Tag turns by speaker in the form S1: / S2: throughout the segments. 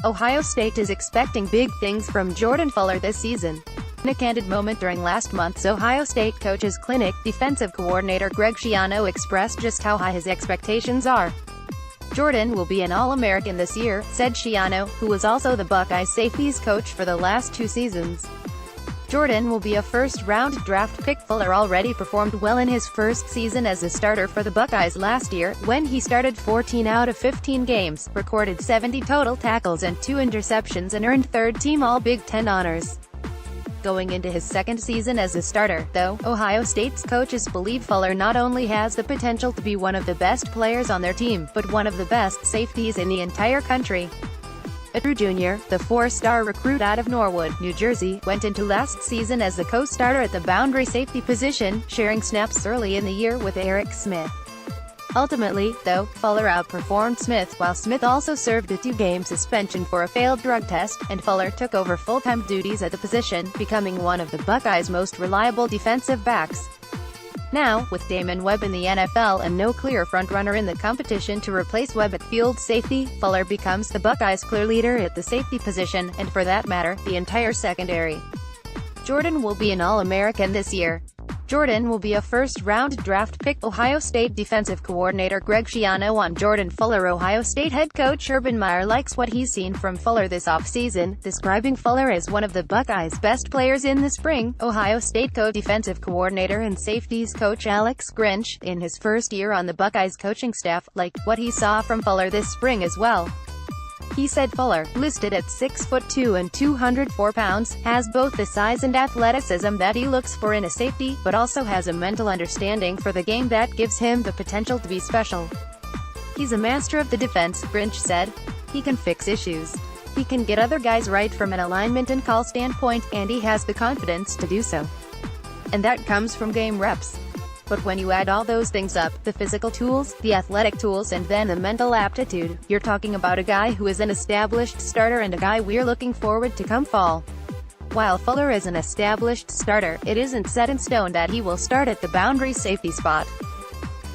S1: Ohio State is expecting big things from Jordan Fuller this season. In a candid moment during last month's Ohio State Coaches Clinic, defensive coordinator Greg Schiano expressed just how high his expectations are. "Jordan will be an All-American this year," said Schiano, who was also the Buckeyes safeties coach for the last 2 seasons. "Jordan will be a first-round draft pick." Fuller already performed well in his first season as a starter for the Buckeyes last year, when he started 14 out of 15 games, recorded 70 total tackles and 2 interceptions and earned third-team All-Big Ten honors. Going into his second season as a starter, though, Ohio State's coaches believe Fuller not only has the potential to be one of the best players on their team, but one of the best safeties in the entire country. A true junior, the 4-star recruit out of Norwood, New Jersey, went into last season as the co-starter at the boundary safety position, sharing snaps early in the year with Eric Smith. Ultimately, though, Fuller outperformed Smith, while Smith also served a 2-game suspension for a failed drug test, and Fuller took over full-time duties at the position, becoming one of the Buckeyes' most reliable defensive backs. Now, with Damon Webb in the NFL and no clear frontrunner in the competition to replace Webb at field safety, Fuller becomes the Buckeyes' clear leader at the safety position, and for that matter, the entire secondary. Jordan will be an All-American this year. Jordan will be a first-round draft pick. Ohio State defensive coordinator Greg Schiano on Jordan Fuller. Ohio State head coach Urban Meyer likes what he's seen from Fuller this offseason, describing Fuller as one of the Buckeyes' best players in the spring. Ohio State co-defensive coordinator and safeties coach Alex Grinch, in his first year on the Buckeyes coaching staff, liked what he saw from Fuller this spring as well. He said Fuller, listed at 6'2" and 204 pounds, has both the size and athleticism that he looks for in a safety, but also has a mental understanding for the game that gives him the potential to be special. "He's a master of the defense," Grinch said. "He can fix issues. He can get other guys right from an alignment and call standpoint, and he has the confidence to do so. And that comes from game reps. But when you add all those things up, the physical tools, the athletic tools, and then the mental aptitude, you're talking about a guy who is an established starter and a guy we're looking forward to come fall." While Fuller is an established starter, it isn't set in stone that he will start at the boundary safety spot.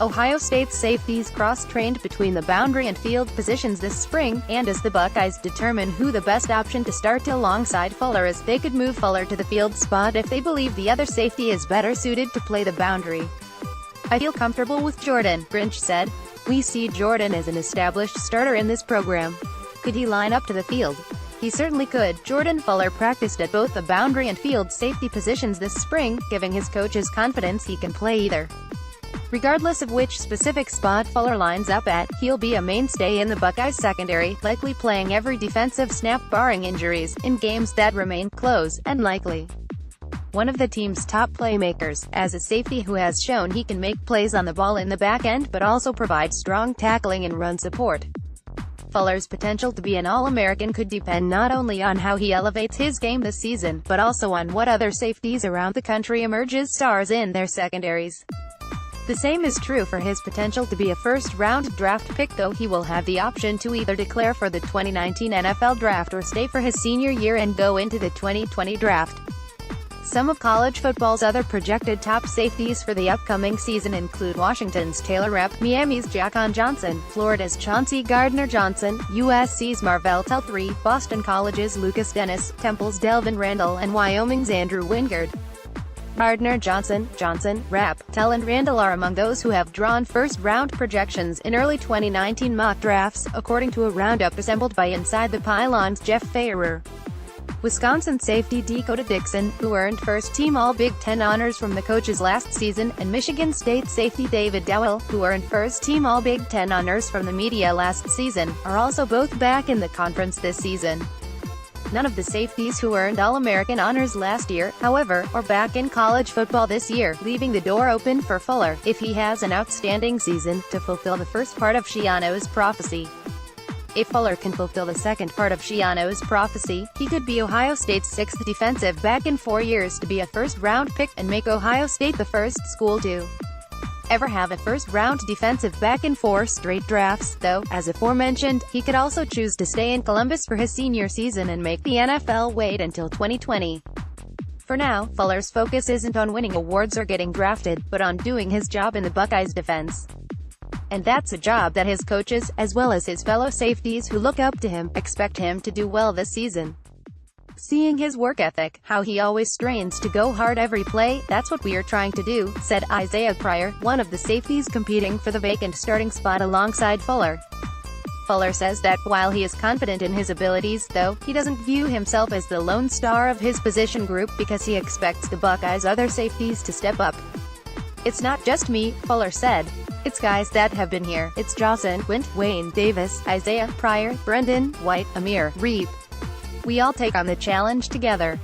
S1: Ohio State's safeties cross-trained between the boundary and field positions this spring, and as the Buckeyes determine who the best option to start alongside Fuller is, they could move Fuller to the field spot if they believe the other safety is better suited to play the boundary. "I feel comfortable with Jordan," Grinch said. "We see Jordan as an established starter in this program. Could he line up to the field? He certainly could." Jordan Fuller practiced at both the boundary and field safety positions this spring, giving his coaches confidence he can play either. Regardless of which specific spot Fuller lines up at, he'll be a mainstay in the Buckeyes secondary, likely playing every defensive snap barring injuries, in games that remain close, and likely one of the team's top playmakers, as a safety who has shown he can make plays on the ball in the back end but also provide strong tackling and run support. Fuller's potential to be an All-American could depend not only on how he elevates his game this season, but also on what other safeties around the country emerge as stars in their secondaries. The same is true for his potential to be a first-round draft pick, though he will have the option to either declare for the 2019 NFL Draft or stay for his senior year and go into the 2020 Draft. Some of college football's other projected top safeties for the upcoming season include Washington's Taylor Rapp, Miami's Jaquan Johnson, Florida's Chauncey Gardner-Johnson, USC's Marvell Tell-III, Boston College's Lucas Dennis, Temple's Delvin Randall, and Wyoming's Andrew Wingard. Gardner, Johnson, Rapp, Tell and Randall are among those who have drawn first-round projections in early 2019 mock drafts, according to a roundup assembled by Inside the Pylon's Jeff Fahrer. Wisconsin safety Dakota Dixon, who earned first-team All-Big Ten honors from the coaches last season, and Michigan State safety David Dowell, who earned first-team All-Big Ten honors from the media last season, are also both back in the conference this season. None of the safeties who earned All-American honors last year, however, are back in college football this year, leaving the door open for Fuller, if he has an outstanding season, to fulfill the first part of Schiano's prophecy. If Fuller can fulfill the second part of Schiano's prophecy, he could be Ohio State's 6th defensive back in 4 years to be a first-round pick, and make Ohio State the first school to ever have a first-round defensive back in 4 straight drafts, though, as aforementioned, he could also choose to stay in Columbus for his senior season and make the NFL wait until 2020. For now, Fuller's focus isn't on winning awards or getting drafted, but on doing his job in the Buckeyes defense. And that's a job that his coaches, as well as his fellow safeties who look up to him, expect him to do well this season. Seeing his work ethic, how he always strains to go hard every play, that's what we're trying to do, said Isaiah Pryor, one of the safeties competing for the vacant starting spot alongside Fuller. Fuller says that, while he is confident in his abilities, though, he doesn't view himself as the lone star of his position group because he expects the Buckeyes' other safeties to step up. "It's not just me," Fuller said. "It's guys that have been here. It's Johnson, Quint, Wayne Davis, Isaiah Pryor, Brendan White, Amir Reep. We all take on the challenge together."